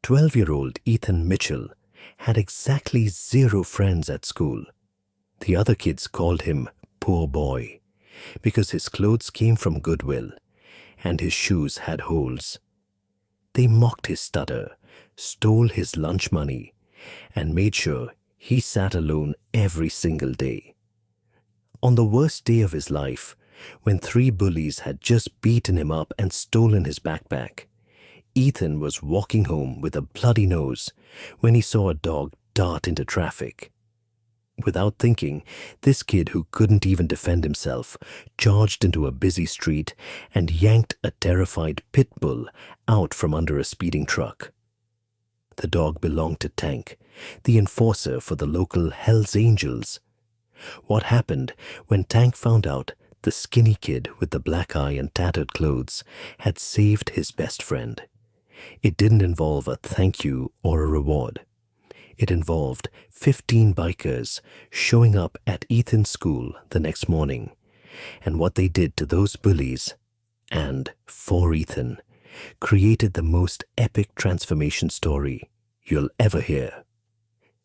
12-year-old Ethan Mitchell had exactly 0 friends at school. The other kids called him poor boy because his clothes came from Goodwill and his shoes had holes. They mocked his stutter, stole his lunch money, and made sure he sat alone every single day. On the worst day of his life, when 3 bullies had just beaten him up and stolen his backpack, Ethan was walking home with a bloody nose when he saw a dog dart into traffic. Without thinking, this kid who couldn't even defend himself charged into a busy street and yanked a terrified pit bull out from under a speeding truck. The dog belonged to Tank, the enforcer for the local Hells Angels. What happened when Tank found out the skinny kid with the black eye and tattered clothes had saved his best friend? It didn't involve a thank you or a reward. It involved 15 bikers showing up at Ethan's school the next morning, and what they did to those bullies, and for Ethan, created the most epic transformation story you'll ever hear.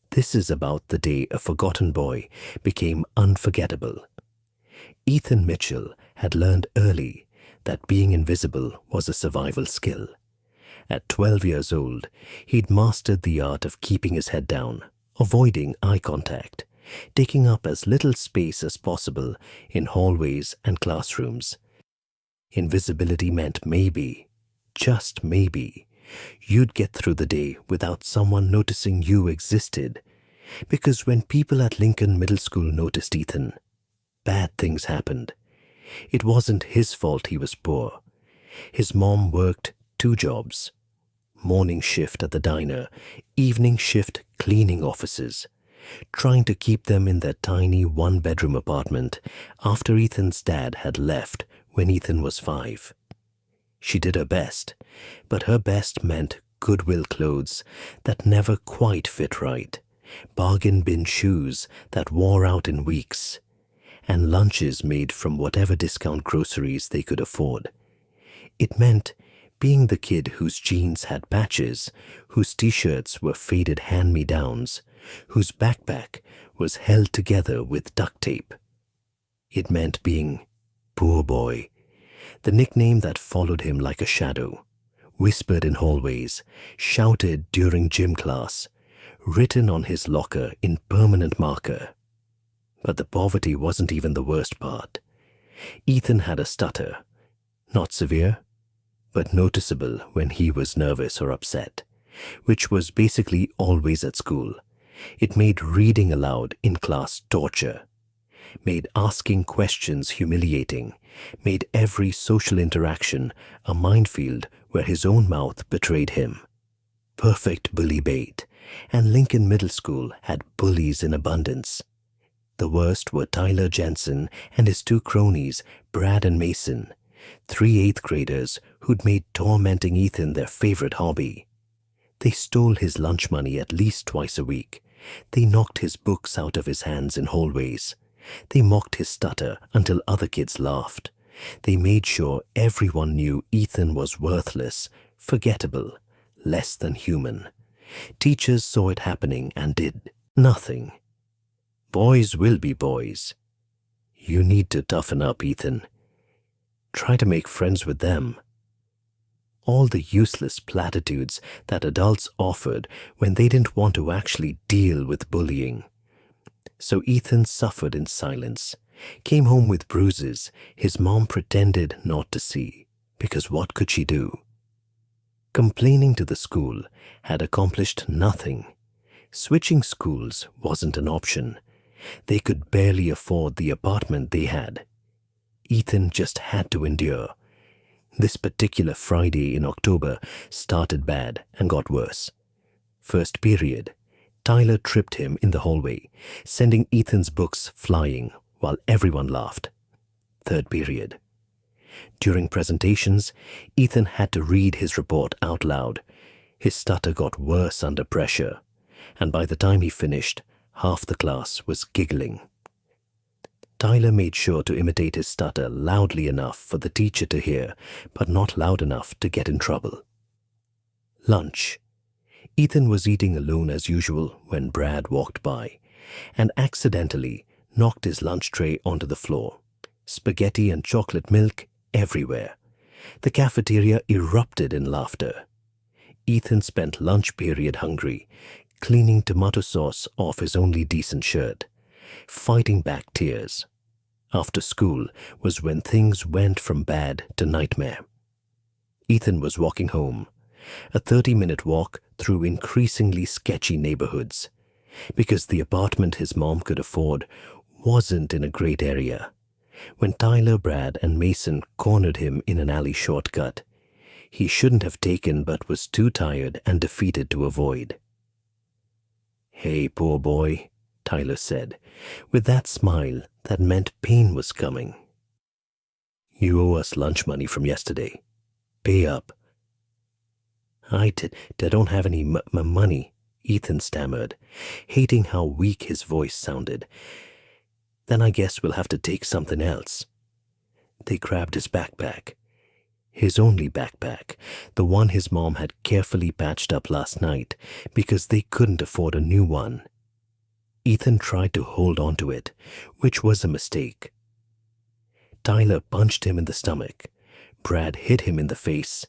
This is about the day a forgotten boy became unforgettable. Ethan Mitchell had learned early that being invisible was a survival skill. At 12 years old, he'd mastered the art of keeping his head down, avoiding eye contact, taking up as little space as possible in hallways and classrooms. Invisibility meant maybe, just maybe, you'd get through the day without someone noticing you existed. Because when people at Lincoln Middle School noticed Ethan, bad things happened. It wasn't his fault he was poor. His mom worked 2 jobs. Morning shift at the diner, evening shift cleaning offices, trying to keep them in their tiny 1-bedroom apartment after Ethan's dad had left when Ethan was 5. She did her best, but her best meant Goodwill clothes that never quite fit right, bargain bin shoes that wore out in weeks, and lunches made from whatever discount groceries they could afford. It meant being the kid whose jeans had patches, whose t-shirts were faded hand-me-downs, whose backpack was held together with duct tape. It meant being poor boy, the nickname that followed him like a shadow, whispered in hallways, shouted during gym class, written on his locker in permanent marker. But the poverty wasn't even the worst part. Ethan had a stutter, not severe, but noticeable when he was nervous or upset, which was basically always at school. It made reading aloud in class torture, made asking questions humiliating, made every social interaction a minefield where his own mouth betrayed him. Perfect bully bait, and Lincoln Middle School had bullies in abundance. The worst were Tyler Jensen and his 2 cronies, Brad and Mason, 3 8th graders who'd made tormenting Ethan their favorite hobby. They stole his lunch money at least twice a week. They knocked his books out of his hands in hallways. They mocked his stutter until other kids laughed. They made sure everyone knew Ethan was worthless, forgettable, less than human. Teachers saw it happening and did nothing. Boys will be boys. You need to toughen up, Ethan. Try to make friends with them. All the useless platitudes that adults offered when they didn't want to actually deal with bullying. So Ethan suffered in silence, came home with bruises his mom pretended not to see, because what could she do? Complaining to the school had accomplished nothing. Switching schools wasn't an option. They could barely afford the apartment they had. Ethan just had to endure. This particular Friday in October started bad and got worse. First period, Tyler tripped him in the hallway, sending Ethan's books flying while everyone laughed. Third period. During presentations, Ethan had to read his report out loud. His stutter got worse under pressure, and by the time he finished, half the class was giggling. Tyler made sure to imitate his stutter loudly enough for the teacher to hear, but not loud enough to get in trouble. Lunch. Ethan was eating alone as usual when Brad walked by and accidentally knocked his lunch tray onto the floor. Spaghetti and chocolate milk everywhere. The cafeteria erupted in laughter. Ethan spent lunch period hungry, cleaning tomato sauce off his only decent shirt, fighting back tears. After school was when things went from bad to nightmare. Ethan was walking home, a 30-minute walk through increasingly sketchy neighborhoods, because the apartment his mom could afford wasn't in a great area. When Tyler, Brad, and Mason cornered him in an alley shortcut, he shouldn't have taken but was too tired and defeated to avoid. "Hey, poor boy," Tyler said, with that smile that meant pain was coming. "You owe us lunch money from yesterday. Pay up." I don't have any money," Ethan stammered, hating how weak his voice sounded. "Then I guess we'll have to take something else." They grabbed his backpack. His only backpack, the one his mom had carefully patched up last night because they couldn't afford a new one. Ethan tried to hold on to it, which was a mistake. Tyler punched him in the stomach, Brad hit him in the face,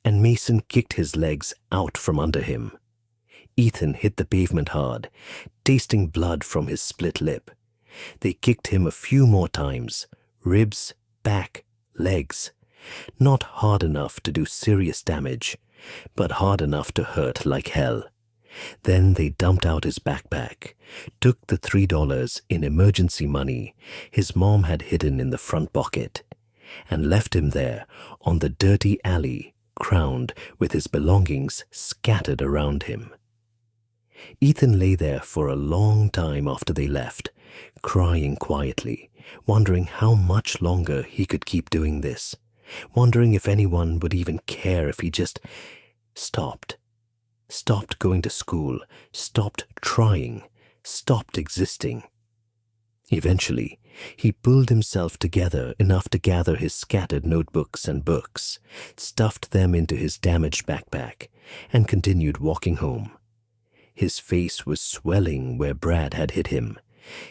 and Mason kicked his legs out from under him. Ethan hit the pavement hard, tasting blood from his split lip. They kicked him a few more times, ribs, back, legs. Not hard enough to do serious damage, but hard enough to hurt like hell. Then they dumped out his backpack, took the $3 in emergency money his mom had hidden in the front pocket, and left him there on the dirty alley, crowned with his belongings scattered around him. Ethan lay there for a long time after they left, crying quietly, wondering how much longer he could keep doing this, wondering if anyone would even care if he just stopped going to school, stopped trying, stopped existing. Eventually, he pulled himself together enough to gather his scattered notebooks and books, stuffed them into his damaged backpack, and continued walking home. His face was swelling where Brad had hit him.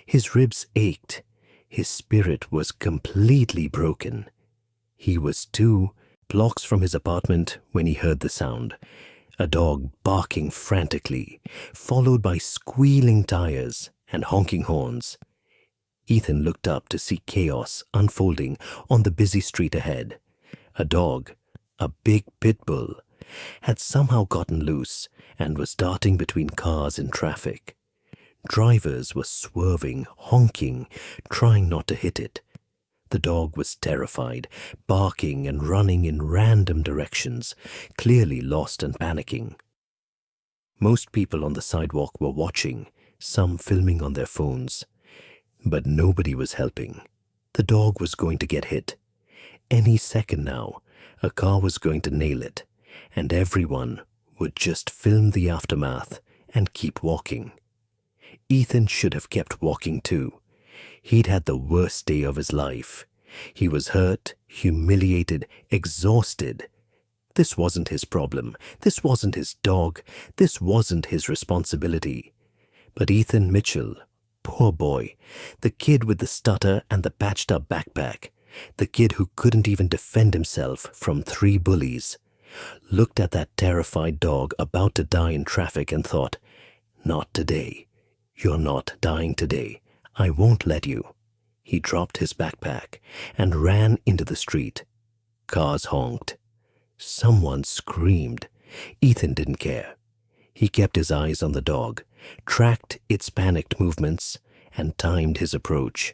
His ribs ached. His spirit was completely broken. He was 2 blocks from his apartment when he heard the sound. A dog barking frantically, followed by squealing tires and honking horns. Ethan looked up to see chaos unfolding on the busy street ahead. A dog, a big pit bull, had somehow gotten loose and was darting between cars in traffic. Drivers were swerving, honking, trying not to hit it. The dog was terrified, barking and running in random directions, clearly lost and panicking. Most people on the sidewalk were watching, some filming on their phones. But nobody was helping. The dog was going to get hit. Any second now, a car was going to nail it, and everyone would just film the aftermath and keep walking. Ethan should have kept walking too. He'd had the worst day of his life. He was hurt, humiliated, exhausted. This wasn't his problem. This wasn't his dog. This wasn't his responsibility. But Ethan Mitchell, poor boy, the kid with the stutter and the patched-up backpack, the kid who couldn't even defend himself from 3 bullies, looked at that terrified dog about to die in traffic and thought, "Not today. You're not dying today. I won't let you." He dropped his backpack and ran into the street. Cars honked. Someone screamed. Ethan didn't care. He kept his eyes on the dog, tracked its panicked movements, and timed his approach.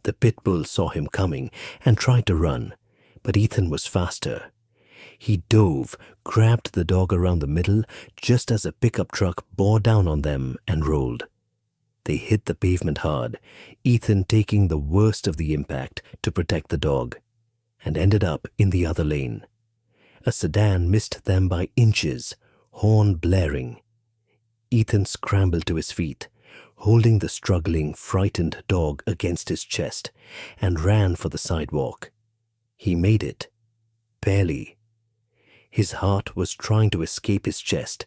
The pit bull saw him coming and tried to run, but Ethan was faster. He dove, grabbed the dog around the middle just as a pickup truck bore down on them and rolled. They hit the pavement hard, Ethan taking the worst of the impact to protect the dog, and ended up in the other lane. A sedan missed them by inches, horn blaring. Ethan scrambled to his feet, holding the struggling, frightened dog against his chest, and ran for the sidewalk. He made it. Barely. His heart was trying to escape his chest.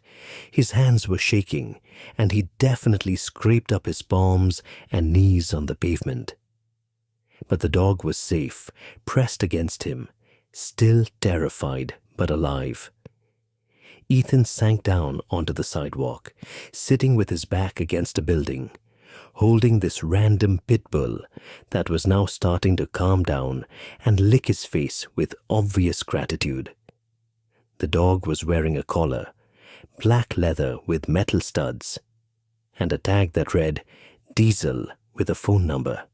His hands were shaking, and he definitely scraped up his palms and knees on the pavement. But the dog was safe, pressed against him, still terrified but alive. Ethan sank down onto the sidewalk, sitting with his back against a building, holding this random pit bull that was now starting to calm down and lick his face with obvious gratitude. The dog was wearing a collar, black leather with metal studs, and a tag that read Diesel with a phone number.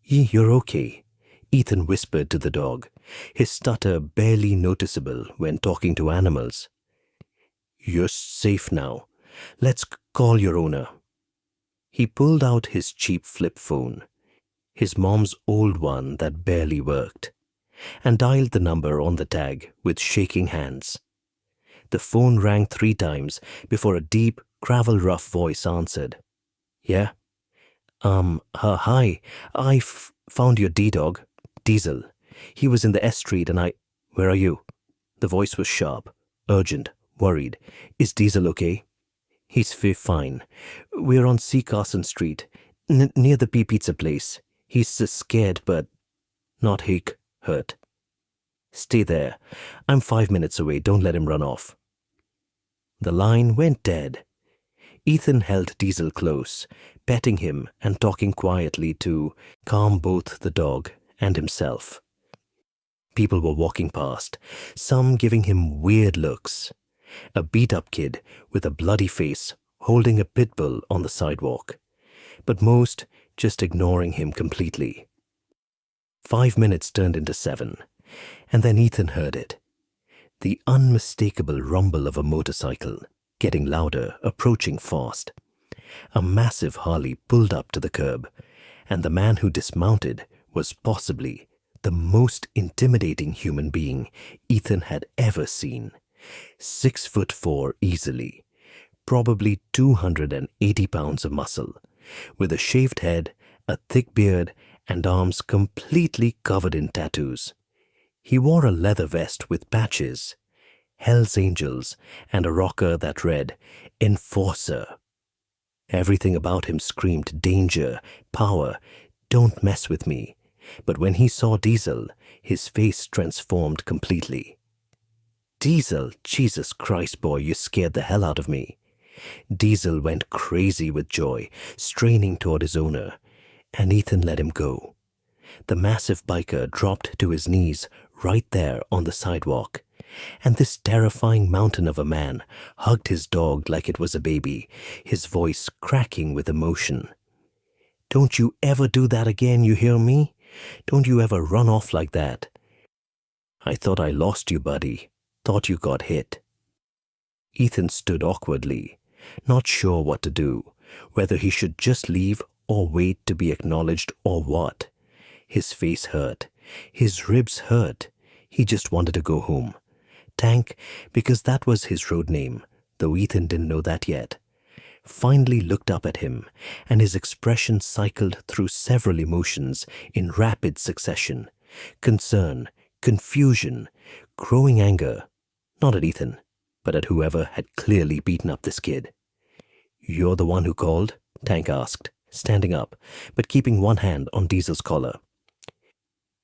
"You're okay," Ethan whispered to the dog, his stutter barely noticeable when talking to animals. "You're safe now. Let's call your owner." He pulled out his cheap flip phone, his mom's old one that barely worked, and dialed the number on the tag with shaking hands. The phone rang 3 times before a deep, gravel-rough voice answered. "Yeah? Hi. I found your D-dog, Diesel. He was in the S Street and Where are you?" The voice was sharp, urgent, worried. "Is Diesel okay?" "He's fine. We're on C. Carson Street, near the Pizza place. He's scared but not hurt. Stay there. I'm 5 minutes away. Don't let him run off." The line went dead. Ethan held Diesel close, petting him and talking quietly to calm both the dog and himself. People were walking past, some giving him weird looks. A beat-up kid with a bloody face holding a pit bull on the sidewalk, but most just ignoring him completely. 5 minutes turned into 7, and then Ethan heard it. The unmistakable rumble of a motorcycle, getting louder, approaching fast. A massive Harley pulled up to the curb, and the man who dismounted was possibly the most intimidating human being Ethan had ever seen. 6'4" easily, probably 280 pounds of muscle, with a shaved head, a thick beard, and arms completely covered in tattoos. He wore a leather vest with patches, Hell's Angels, and a rocker that read, Enforcer. Everything about him screamed danger, power, don't mess with me. But when he saw Diesel, his face transformed completely. "Diesel, Jesus Christ, boy, you scared the hell out of me." Diesel went crazy with joy, straining toward his owner, and Ethan let him go. The massive biker dropped to his knees right there on the sidewalk, and this terrifying mountain of a man hugged his dog like it was a baby, his voice cracking with emotion. "Don't you ever do that again, you hear me? Don't you ever run off like that. I thought I lost you, buddy. Thought you got hit." Ethan stood awkwardly, not sure what to do, whether he should just leave or wait to be acknowledged or what. His face hurt. His ribs hurt. He just wanted to go home. Tank, because that was his road name, though Ethan didn't know that yet, finally looked up at him, and his expression cycled through several emotions in rapid succession. Concern, confusion, growing anger, not at Ethan, but at whoever had clearly beaten up this kid. "You're the one who called?" Tank asked, standing up, but keeping one hand on Diesel's collar.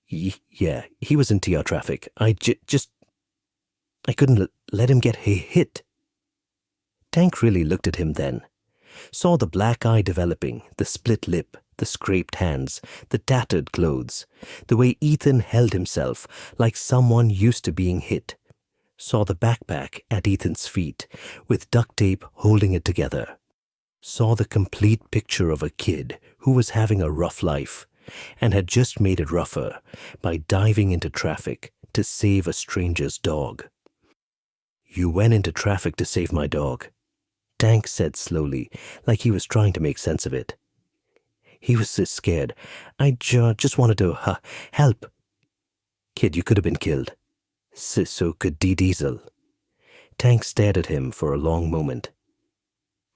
Yeah, he was in TR traffic. I couldn't let him get hit." Tank really looked at him then, saw the black eye developing, the split lip, the scraped hands, the tattered clothes, the way Ethan held himself like someone used to being hit, saw the backpack at Ethan's feet with duct tape holding it together, saw the complete picture of a kid who was having a rough life and had just made it rougher by diving into traffic to save a stranger's dog. "You went into traffic to save my dog," Tank said slowly, like he was trying to make sense of it. "He was so scared. I just wanted to help." "Kid, you could have been killed. So could Diesel." Tank stared at him for a long moment.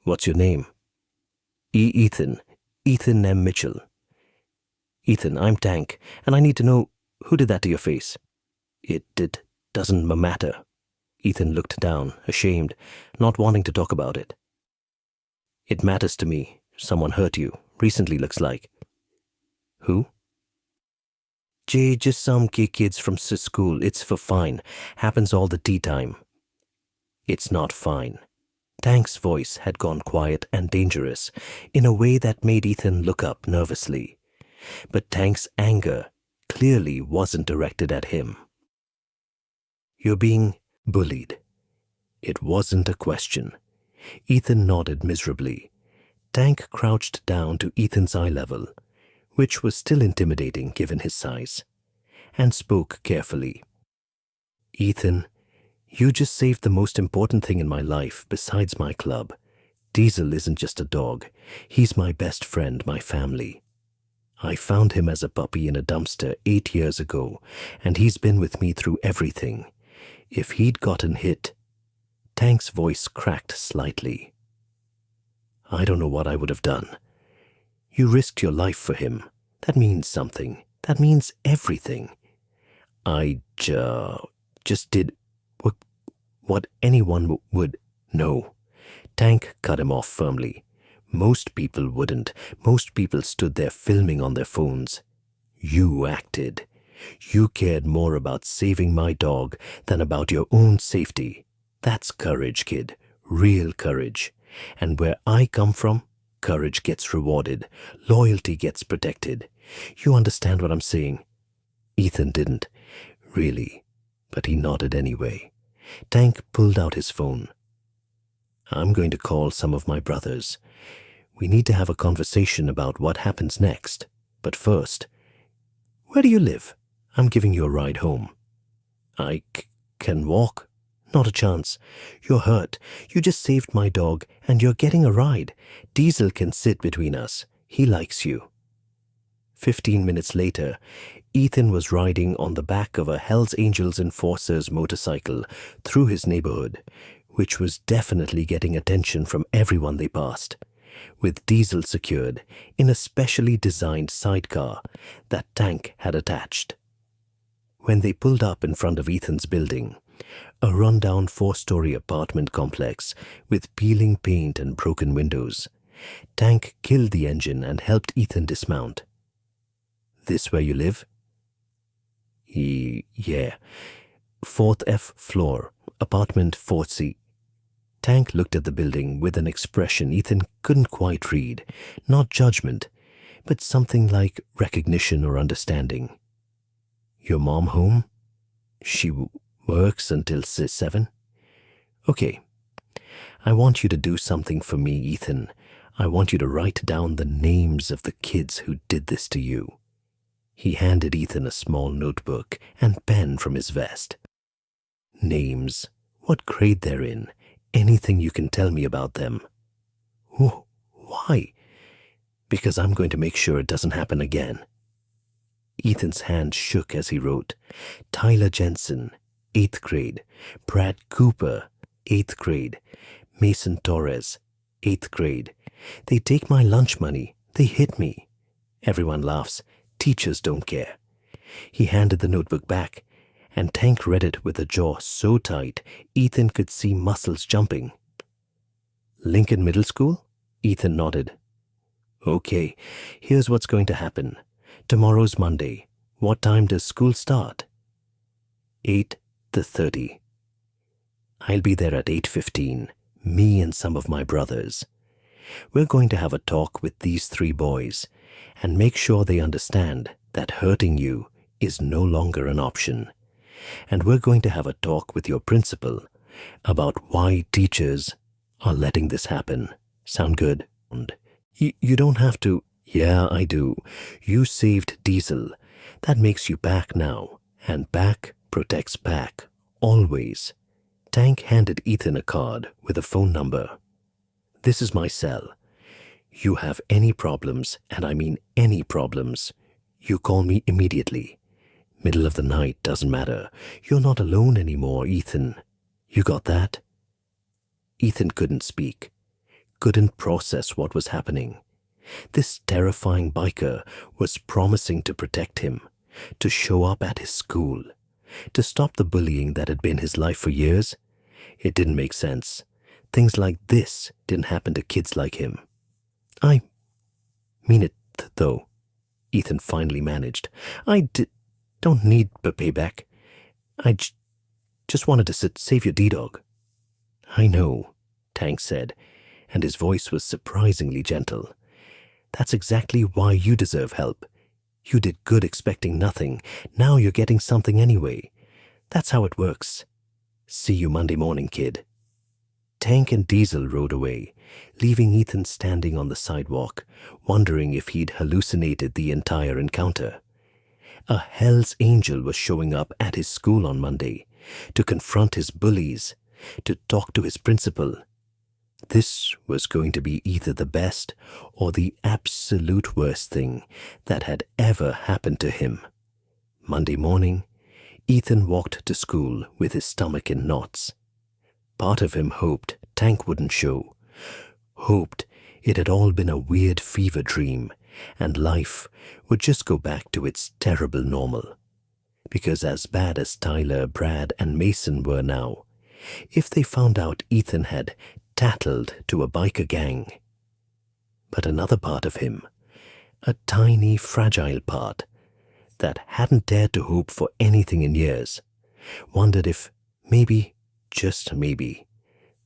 "What's your name?" Ethan M. Mitchell." "Ethan, I'm Tank, and I need to know, who did that to your face?" It doesn't matter." Ethan looked down, ashamed, not wanting to talk about it. It matters to me. Someone hurt you. Recently, looks like. Who? Jay, just some kids from school. It's for fine. Happens all the tea time. It's not fine. Tank's voice had gone quiet and dangerous in a way that made Ethan look up nervously. But Tank's anger clearly wasn't directed at him. You're being bullied. It wasn't a question. Ethan nodded miserably. Tank crouched down to Ethan's eye level, which was still intimidating given his size, and spoke carefully. Ethan, you just saved the most important thing in my life besides my club. Diesel isn't just a dog. He's my best friend, my family. I found him as a puppy in a dumpster 8 years ago, and he's been with me through everything. If he'd gotten hit... Tank's voice cracked slightly. I don't know what I would have done. You risked your life for him. That means something. That means everything. I just did what anyone would. No. Tank cut him off firmly. Most people wouldn't. Most people stood there filming on their phones. You acted. You cared more about saving my dog than about your own safety. That's courage, kid. Real courage. And where I come from, courage gets rewarded. Loyalty gets protected. You understand what I'm saying? Ethan didn't, really, but he nodded anyway. Tank pulled out his phone. I'm going to call some of my brothers. We need to have a conversation about what happens next. But first, where do you live? I'm giving you a ride home. I can walk? Not a chance. You're hurt. You just saved my dog, and you're getting a ride. Diesel can sit between us. He likes you. 15 minutes later, Ethan was riding on the back of a Hells Angels Enforcer's motorcycle through his neighborhood, which was definitely getting attention from everyone they passed, with Diesel secured in a specially designed sidecar that Tank had attached. When they pulled up in front of Ethan's building, a rundown 4-story apartment complex with peeling paint and broken windows, Tank killed the engine and helped Ethan dismount. This where you live? Yeah. 4th F floor, apartment 4C. Tank looked at the building with an expression Ethan couldn't quite read. Not judgment, but something like recognition or understanding. Your mom home? She works until 7? Okay. I want you to do something for me, Ethan. I want you to write down the names of the kids who did this to you. He handed Ethan a small notebook and pen from his vest. Names, what grade they're in, anything you can tell me about them. Why? Because I'm going to make sure it doesn't happen again. Ethan's hand shook as he wrote. Tyler Jensen, 8th grade. Brad Cooper, 8th grade. Mason Torres, 8th grade. They take my lunch money. They hit me. Everyone laughs. Teachers don't care. He handed the notebook back, and Tank read it with a jaw so tight Ethan could see muscles jumping. Lincoln Middle School? Ethan nodded. Okay, here's what's going to happen. Tomorrow's Monday. What time does school start? 8:30. I'll be there at 8:15, me and some of my brothers. We're going to have a talk with these 3 boys and make sure they understand that hurting you is no longer an option. And we're going to have a talk with your principal about why teachers are letting this happen. Sound good? You don't have to. Yeah, I do. You saved Diesel. That makes you back now. And back protects back. Always. Tank handed Ethan a card with a phone number. This is my cell. You have any problems, and I mean any problems, you call me immediately. Middle of the night doesn't matter. You're not alone anymore, Ethan. You got that? Ethan couldn't speak, couldn't process what was happening. This terrifying biker was promising to protect him, to show up at his school, to stop the bullying that had been his life for years, It didn't make sense. Things like this didn't happen to kids like him. I mean it, though, Ethan finally managed. Don't need payback. I just wanted to save your D-Dog. I know, Tank said, and his voice was surprisingly gentle. That's exactly why you deserve help. You did good expecting nothing. Now you're getting something anyway. That's how it works. See you Monday morning, kid. Tank and Diesel rode away, leaving Ethan standing on the sidewalk, wondering if he'd hallucinated the entire encounter. A Hell's Angel was showing up at his school on Monday to confront his bullies, to talk to his principal. This was going to be either the best or the absolute worst thing that had ever happened to him. Monday morning, Ethan walked to school with his stomach in knots. Part of him hoped Tank wouldn't show, hoped it had all been a weird fever dream and life would just go back to its terrible normal. Because as bad as Tyler, Brad, and Mason were now, if they found out Ethan had tattled to a biker gang. But another part of him, a tiny, fragile part, that hadn't dared to hope for anything in years, wondered if maybe, just maybe,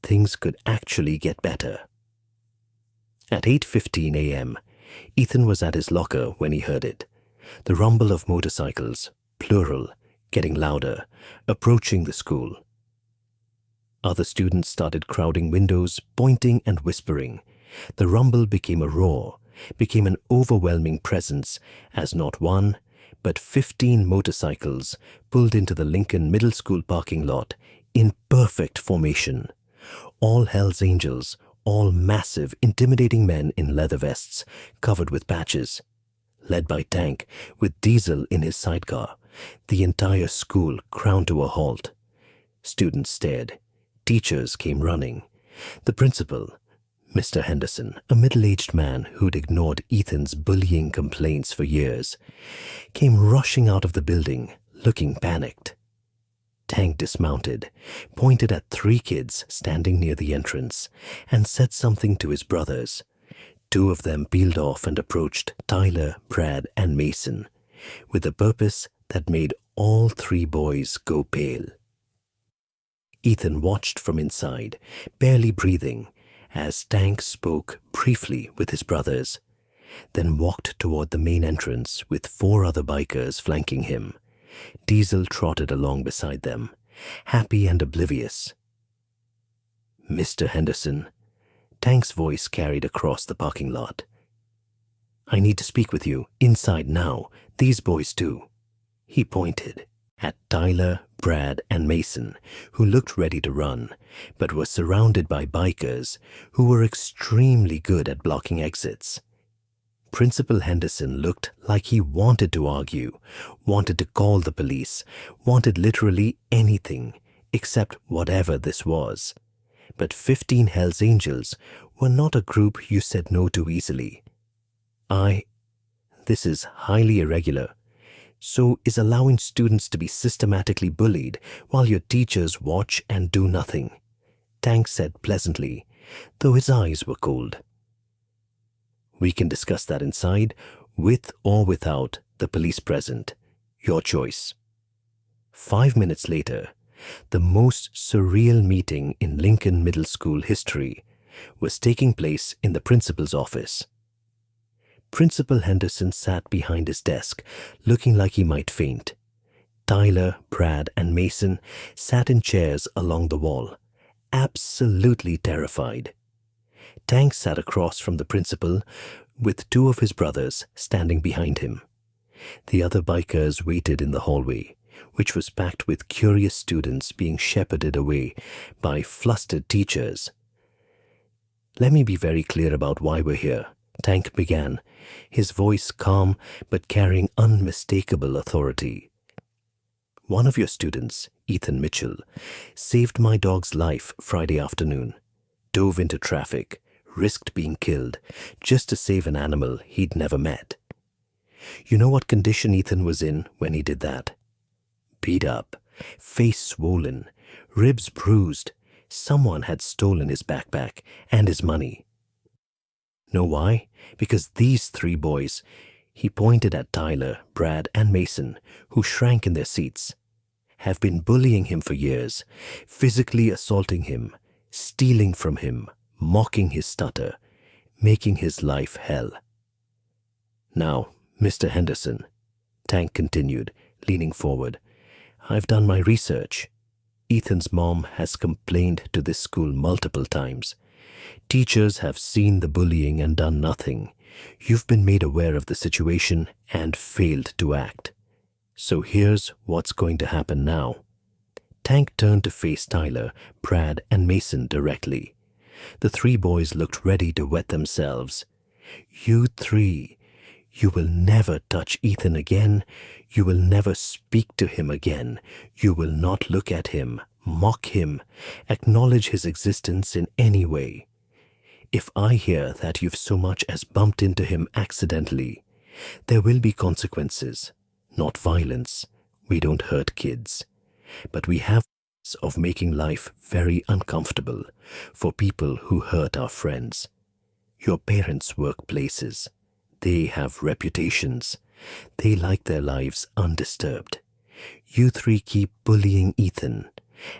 things could actually get better. At 8:15 a.m., Ethan was at his locker when he heard it. The rumble of motorcycles, plural, getting louder, approaching the school. Other students started crowding windows, pointing and whispering. The rumble became a roar, became an overwhelming presence as not one, but 15 motorcycles pulled into the Lincoln Middle School parking lot in perfect formation. All Hell's Angels, all massive, intimidating men in leather vests, covered with patches. Led by Tank, with Diesel in his sidecar, the entire school ground to a halt. Students stared. Teachers came running. The principal, Mr. Henderson, a middle-aged man who'd ignored Ethan's bullying complaints for years, came rushing out of the building, looking panicked. Tank dismounted, pointed at 3 kids standing near the entrance, and said something to his brothers. 2 of them peeled off and approached Tyler, Brad, and Mason, with a purpose that made all 3 boys go pale. Ethan watched from inside, barely breathing, as Tank spoke briefly with his brothers, then walked toward the main entrance with 4 other bikers flanking him. Diesel trotted along beside them, happy and oblivious. Mr. Henderson, Tank's voice carried across the parking lot. I need to speak with you, inside now, these boys too. He pointed at Tyler, Brad, and Mason, who looked ready to run, but were surrounded by bikers who were extremely good at blocking exits. Principal Henderson looked like he wanted to argue, wanted to call the police, wanted literally anything except whatever this was. But 15 Hell's Angels were not a group you said no to easily. This is highly irregular. So is allowing students to be systematically bullied while your teachers watch and do nothing, Tank said pleasantly, though his eyes were cold. We can discuss that inside, with or without the police present. Your choice. 5 minutes later, the most surreal meeting in Lincoln Middle School history was taking place in the principal's office. Principal Henderson sat behind his desk, looking like he might faint. Tyler, Brad, and Mason sat in chairs along the wall, absolutely terrified. Tank sat across from the principal, with 2 of his brothers standing behind him. The other bikers waited in the hallway, which was packed with curious students being shepherded away by flustered teachers. Let me be very clear about why we're here, Tank began, his voice calm but carrying unmistakable authority. One of your students, Ethan Mitchell, saved my dog's life Friday afternoon, dove into traffic, risked being killed just to save an animal he'd never met. You know what condition Ethan was in when he did that? Beat up, face swollen, ribs bruised, Someone had stolen his backpack and his money. Know why? Because these three boys, he pointed at Tyler, Brad, and Mason, who shrank in their seats, have been bullying him for years, physically assaulting him, stealing from him, mocking his stutter, making his life hell. Now, Mr. Henderson, Tank continued, leaning forward, I've done my research. Ethan's mom has complained to this school multiple times. Teachers have seen the bullying and done nothing. You've been made aware of the situation and failed to act. So here's what's going to happen now. Tank turned to face Tyler, Brad, and Mason directly. The three boys looked ready to wet themselves. You three, you will never touch Ethan again. You will never speak to him again. You will not look at him, mock him, acknowledge his existence in any way. If I hear that you've so much as bumped into him accidentally, there will be consequences, not violence. We don't hurt kids, but we have ways of making life very uncomfortable for people who hurt our friends. Your parents' workplaces, they have reputations. They like their lives undisturbed. You three keep bullying Ethan,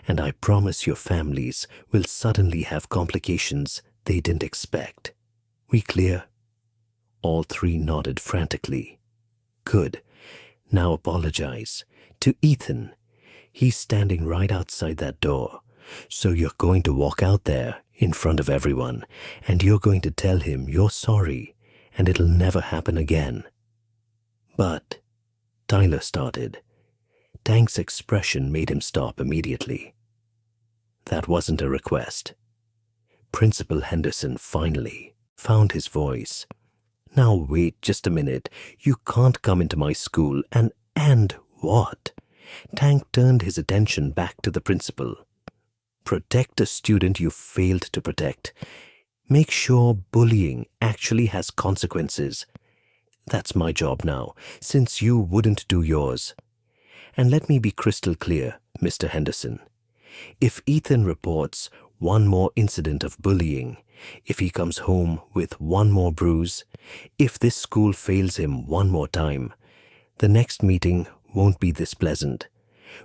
and I promise your families will suddenly have complications they didn't expect. We clear? All three nodded frantically. Good. Now apologize. To Ethan. He's standing right outside that door. So you're going to walk out there in front of everyone, and you're going to tell him you're sorry, and it'll never happen again. But, Tyler started. Tank's expression made him stop immediately. That wasn't a request. Principal Henderson finally found his voice. Now wait just a minute. You can't come into my school and what? Tank turned his attention back to the principal. Protect a student you failed to protect. Make sure bullying actually has consequences. That's my job now, since you wouldn't do yours. And let me be crystal clear, Mr. Henderson. If Ethan reports one more incident of bullying, if he comes home with one more bruise, if this school fails him one more time, the next meeting won't be this pleasant.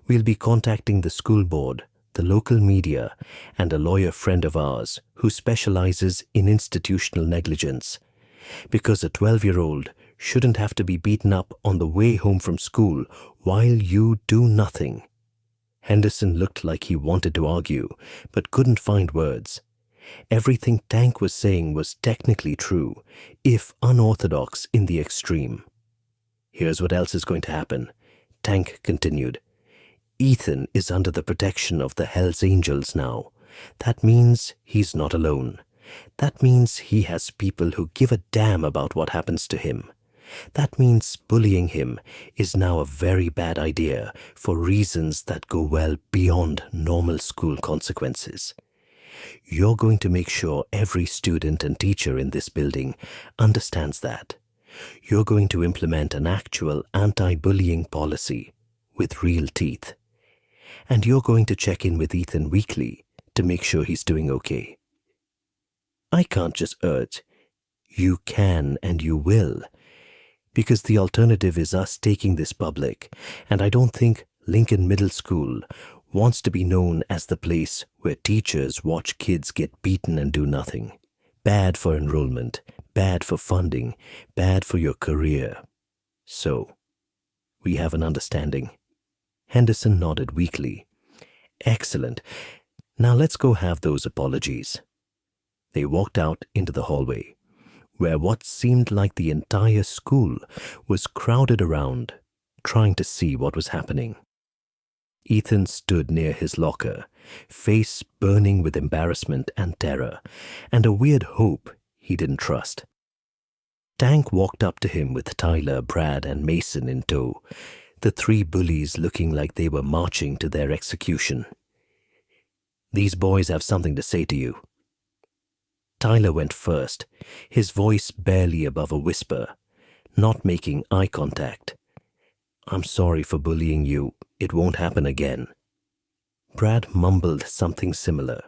We'll be contacting the school board, the local media, and a lawyer friend of ours who specializes in institutional negligence. Because a 12-year-old shouldn't have to be beaten up on the way home from school while you do nothing. Henderson looked like he wanted to argue, but couldn't find words. Everything Tank was saying was technically true, if unorthodox in the extreme. Here's what else is going to happen, Tank continued. Ethan is under the protection of the Hells Angels now. That means he's not alone. That means he has people who give a damn about what happens to him. That means bullying him is now a very bad idea for reasons that go well beyond normal school consequences. You're going to make sure every student and teacher in this building understands that. You're going to implement an actual anti-bullying policy with real teeth. And you're going to check in with Ethan weekly to make sure he's doing okay. I can't just urge. You can and you will. Because the alternative is us taking this public, and I don't think Lincoln Middle School wants to be known as the place where teachers watch kids get beaten and do nothing. Bad for enrollment, bad for funding, bad for your career. So, we have an understanding. Henderson nodded weakly. Excellent. Now let's go have those apologies. They walked out into the hallway, where what seemed like the entire school was crowded around, trying to see what was happening. Ethan stood near his locker, face burning with embarrassment and terror, and a weird hope he didn't trust. Tank walked up to him with Tyler, Brad, and Mason in tow, the three bullies looking like they were marching to their execution. These boys have something to say to you. Tyler went first, his voice barely above a whisper, not making eye contact. I'm sorry for bullying you. It won't happen again. Brad mumbled something similar,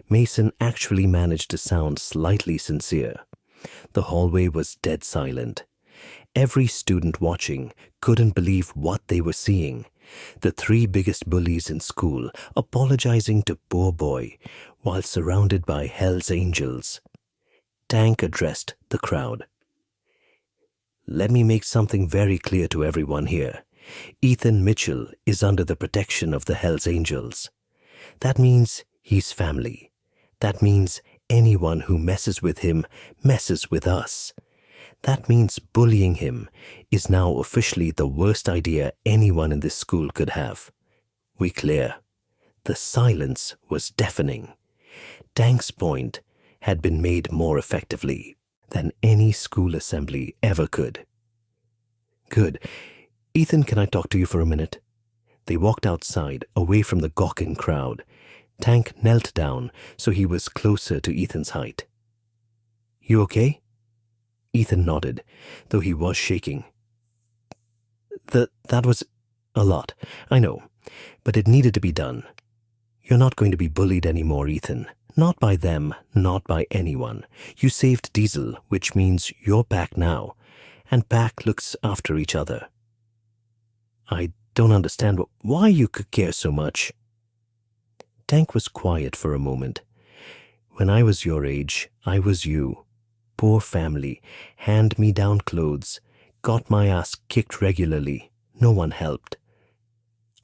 Mason actually managed to sound slightly sincere. The hallway was dead silent. Every student watching couldn't believe what they were seeing. The three biggest bullies in school apologizing to poor boy while surrounded by Hell's Angels. Tank addressed the crowd. Let me make something very clear to everyone here. Ethan Mitchell is under the protection of the Hell's Angels. That means he's family. That means anyone who messes with him messes with us. That means bullying him is now officially the worst idea anyone in this school could have. We clear. The silence was deafening. Tank's point had been made more effectively than any school assembly ever could. Good. Ethan, can I talk to you for a minute? They walked outside, away from the gawking crowd. Tank knelt down so he was closer to Ethan's height. You okay? Ethan nodded, though he was shaking. That was a lot, I know, but it needed to be done. You're not going to be bullied anymore, Ethan. Not by them, not by anyone. You saved Diesel, which means you're back now, and Pack looks after each other. I don't understand why you could care so much. Tank was quiet for a moment. When I was your age, I was you. Poor family, hand-me-down clothes, got my ass kicked regularly. No one helped.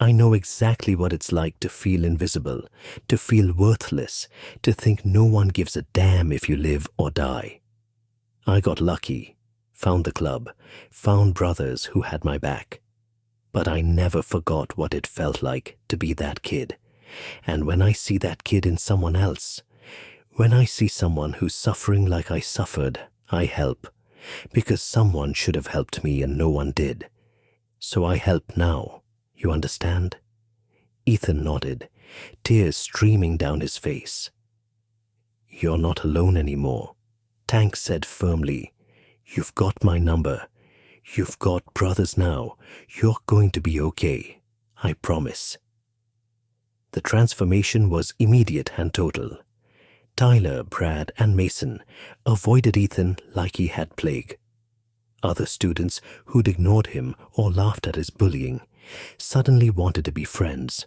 I know exactly what it's like to feel invisible, to feel worthless, to think no one gives a damn if you live or die. I got lucky, found the club, found brothers who had my back. But I never forgot what it felt like to be that kid. And when I see that kid in someone else, when I see someone who's suffering like I suffered, I help. Because someone should have helped me and no one did. So I help now. You understand? Ethan nodded, tears streaming down his face. You're not alone anymore, Tank said firmly. You've got my number. You've got brothers now. You're going to be okay. I promise. The transformation was immediate and total. Tyler, Brad, and Mason avoided Ethan like he had plague. Other students who'd ignored him or laughed at his bullying suddenly wanted to be friends,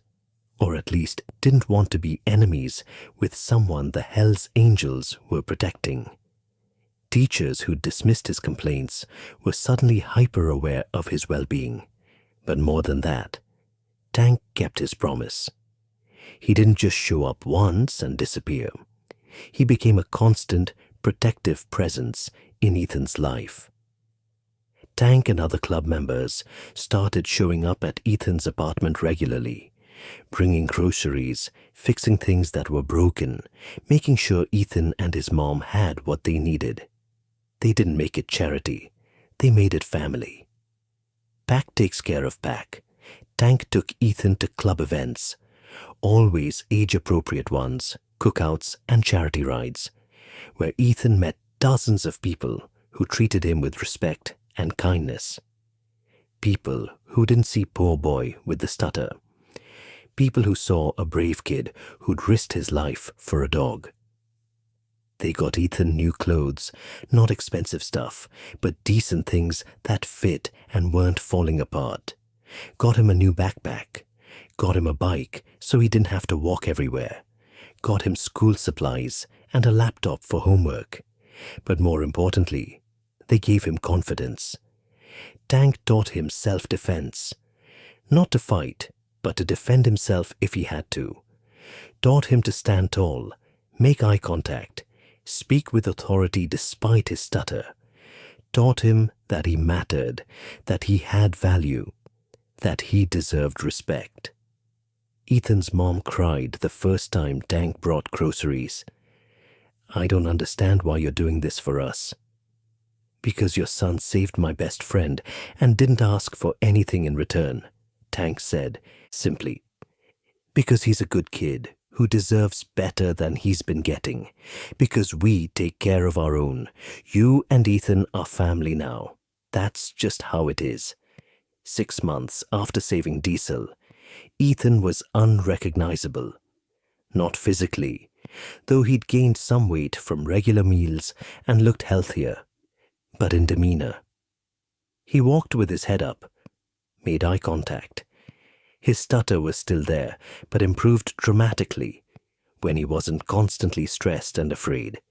or at least didn't want to be enemies with someone the Hell's Angels were protecting. Teachers who dismissed his complaints were suddenly hyper-aware of his well-being. But more than that, Tank kept his promise. He didn't just show up once and disappear. He became a constant, protective presence in Ethan's life. Tank and other club members started showing up at Ethan's apartment regularly, bringing groceries, fixing things that were broken, making sure Ethan and his mom had what they needed. They didn't make it charity. They made it family. Pack takes care of Pack. Tank took Ethan to club events, always age-appropriate ones, cookouts and charity rides, where Ethan met dozens of people who treated him with respect and kindness. People who didn't see poor boy with the stutter. People who saw a brave kid who'd risked his life for a dog. They got Ethan new clothes, not expensive stuff, but decent things that fit and weren't falling apart. Got him a new backpack. Got him a bike so he didn't have to walk everywhere. Got him school supplies and a laptop for homework. But more importantly, they gave him confidence. Tank taught him self-defense. Not to fight, but to defend himself if he had to. Taught him to stand tall, make eye contact, speak with authority despite his stutter. Taught him that he mattered, that he had value, that he deserved respect. Ethan's mom cried the first time Tank brought groceries. I don't understand why you're doing this for us. Because your son saved my best friend and didn't ask for anything in return, Tank said, simply. Because he's a good kid who deserves better than he's been getting. Because we take care of our own. You and Ethan are family now. That's just how it is. 6 months after saving Diesel, Ethan was unrecognizable. Not physically, though he'd gained some weight from regular meals and looked healthier, but in demeanor. He walked with his head up, made eye contact. His stutter was still there, but improved dramatically when he wasn't constantly stressed and afraid.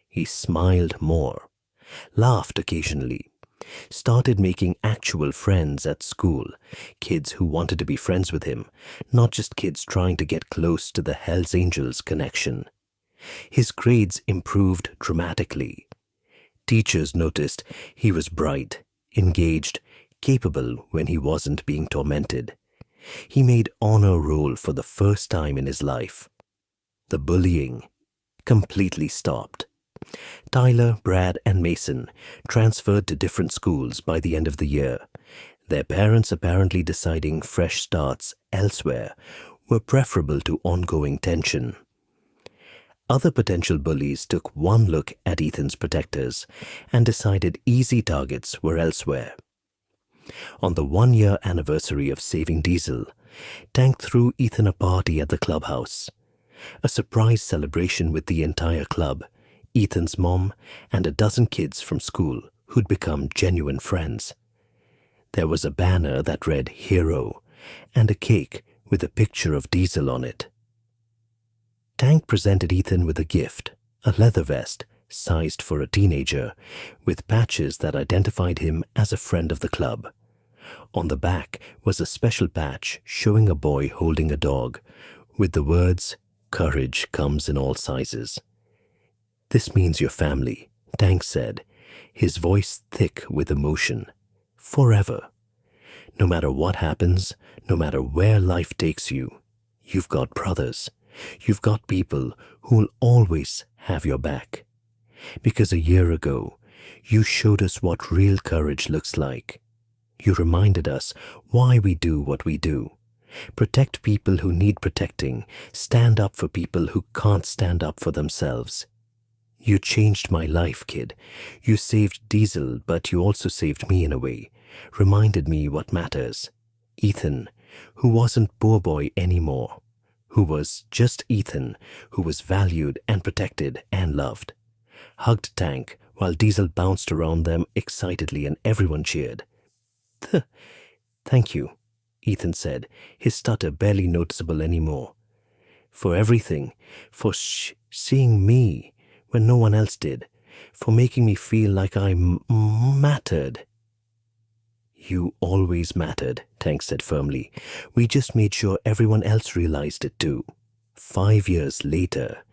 He smiled more, laughed occasionally, started making actual friends at school, kids who wanted to be friends with him, not just kids trying to get close to the Hells Angels connection. His grades improved dramatically. Teachers noticed he was bright, engaged, capable when he wasn't being tormented. He made honor roll for the first time in his life. The bullying completely stopped. Tyler, Brad, and Mason transferred to different schools by the end of the year, their parents apparently deciding fresh starts elsewhere were preferable to ongoing tension. Other potential bullies took one look at Ethan's protectors and decided easy targets were elsewhere. On the 1-year anniversary of saving Diesel, Tank threw Ethan a party at the clubhouse. A surprise celebration with the entire club, Ethan's mom, and a dozen kids from school who'd become genuine friends. There was a banner that read Hero and a cake with a picture of Diesel on it. Tank presented Ethan with a gift, a leather vest sized for a teenager, with patches that identified him as a friend of the club. On the back was a special patch showing a boy holding a dog, with the words, "Courage comes in all sizes." "This means your family," Tank said, his voice thick with emotion. "Forever. No matter what happens, no matter where life takes you, you've got brothers. You've got people who'll always have your back. Because a year ago, you showed us what real courage looks like. You reminded us why we do what we do. Protect people who need protecting. Stand up for people who can't stand up for themselves. You changed my life, kid. You saved Diesel, but you also saved me in a way. Reminded me what matters. Ethan, who wasn't poor boy anymore. Who was just Ethan, who was valued and protected and loved." Hugged Tank while Diesel bounced around them excitedly and everyone cheered. "Thank you," Ethan said, his stutter barely noticeable anymore. "For everything, for seeing me when no one else did, for making me feel like I mattered." "You always mattered," Tank said firmly. "We just made sure everyone else realized it too." 5 years later,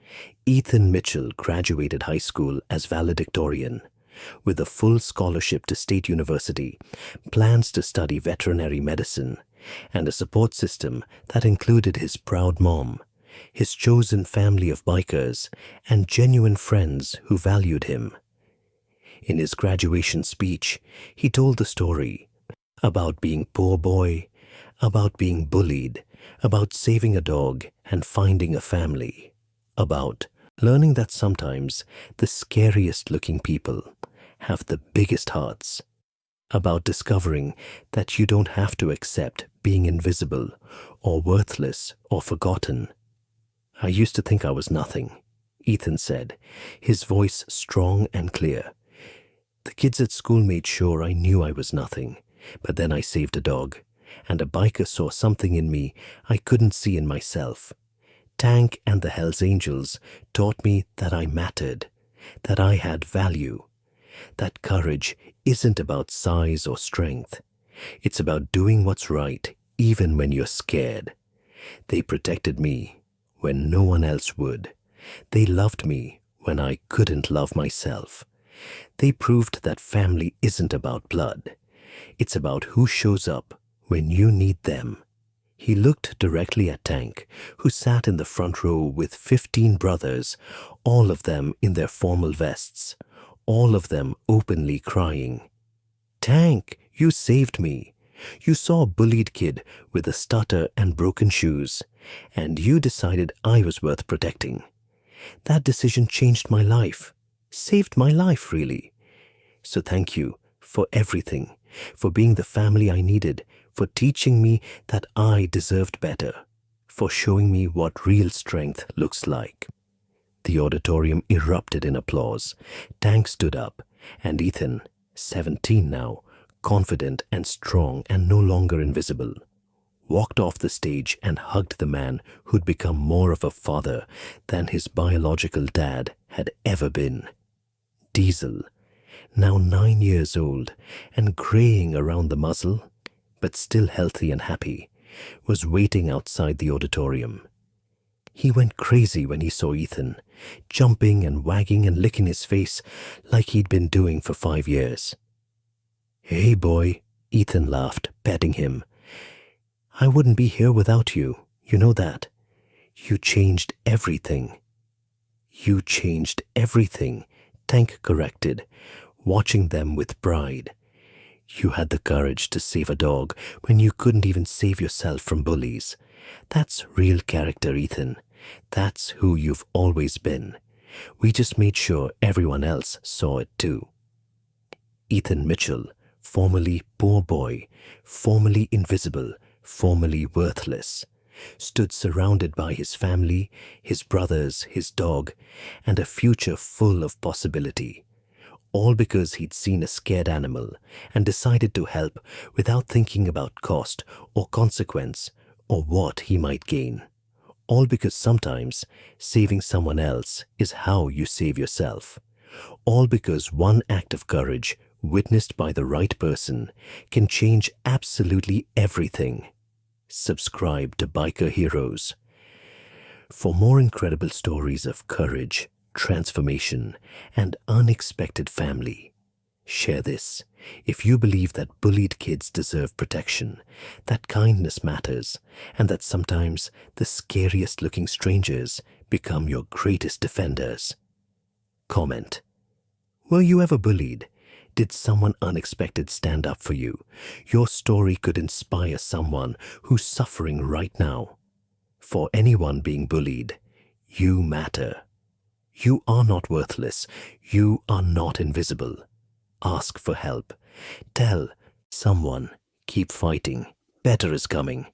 Ethan Mitchell graduated high school as valedictorian, with a full scholarship to State University, plans to study veterinary medicine, and a support system that included his proud mom, his chosen family of bikers, and genuine friends who valued him. In his graduation speech, he told the story about being poor boy, about being bullied, about saving a dog and finding a family, about learning that sometimes the scariest looking people have the biggest hearts, about discovering that you don't have to accept being invisible or worthless or forgotten. "I used to think I was nothing," Ethan said, his voice strong and clear. "The kids at school made sure I knew I was nothing. But then I saved a dog, and a biker saw something in me I couldn't see in myself. Tank and the Hells Angels taught me that I mattered, that I had value, that courage isn't about size or strength. It's about doing what's right, even when you're scared. They protected me when no one else would. They loved me when I couldn't love myself. They proved that family isn't about blood. It's about who shows up when you need them." He looked directly at Tank, who sat in the front row with 15 brothers, all of them in their formal vests, all of them openly crying. "Tank, you saved me. You saw a bullied kid with a stutter and broken shoes, and you decided I was worth protecting. That decision changed my life, saved my life, really. So thank you for everything, for being the family I needed, for teaching me that I deserved better, for showing me what real strength looks like." The auditorium erupted in applause. Tank stood up, and Ethan, 17 now, confident and strong and no longer invisible, walked off the stage and hugged the man who'd become more of a father than his biological dad had ever been. Diesel, now 9 years old and graying around the muzzle, but still healthy and happy, was waiting outside the auditorium. He went crazy when he saw Ethan, jumping and wagging and licking his face like he'd been doing for 5 years. "Hey, boy," Ethan laughed, petting him. "I wouldn't be here without you, you know that. You changed everything." "You changed everything," Tank corrected, watching them with pride. "You had the courage to save a dog when you couldn't even save yourself from bullies. That's real character, Ethan. That's who you've always been. We just made sure everyone else saw it too." Ethan Mitchell, formerly poor boy, formerly invisible, formerly worthless, stood surrounded by his family, his brothers, his dog, and a future full of possibility. All because he'd seen a scared animal and decided to help without thinking about cost or consequence or what he might gain. All because sometimes saving someone else is how you save yourself. All because one act of courage witnessed by the right person can change absolutely everything. Subscribe to Biker Heroes. For more incredible stories of courage, transformation, and unexpected family, share this. If you believe that bullied kids deserve protection, that kindness matters, and that sometimes the scariest looking strangers become your greatest defenders. Comment. Were you ever bullied? Did someone unexpected stand up for you? Your story could inspire someone who's suffering right now. For anyone being bullied, you matter. You are not worthless. You are not invisible. Ask for help. Tell someone, keep fighting. Better is coming.